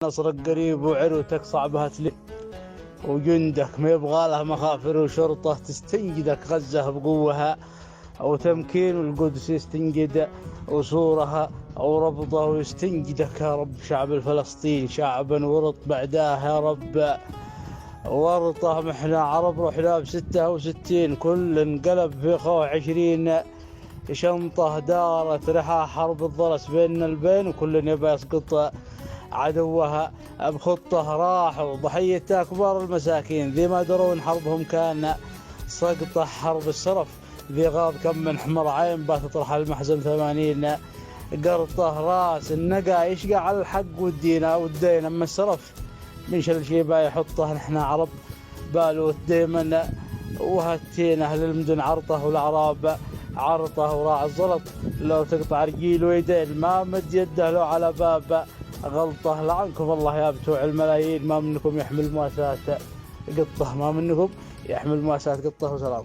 نصرك قريب وعروتك صعبها تلف، وجندك ما يبغى له مخافر وشرطه تستنجدك غزة بقوها، أو تمكين القدس يستنجد وصورها أو ربضه ويستنجدك يا رب. شعب الفلسطين شعبا ورط بعداه يا رب، ورطه محنا عرب رحنا ب66 كل انقلب في خوه 20 شنطة دارت رحى حرب الضرس بين البين، وكل يبى يسقط عدوها بخطه. راحوا ضحية أكبر المساكين ذي ما درون حربهم كان سقطه. حرب السرف ذي غاض كم من حمر عين بات طرح المحزن 80 قرطه. راس النقا يشقى على الحق والدين أما السرف من شل شيبا يحطه. نحنا عرب بالوت ديما وهتين أهل المدن عرطه، والأعراب عرطه وراع الزلط لو تقطع رجيل ويدين ما مد يده لو على باب غلطه. لعنكم الله يا بتوع الملايين، ما منكم يحمل مواساة قطه، ما منكم يحمل مواساة قطه. وسلام.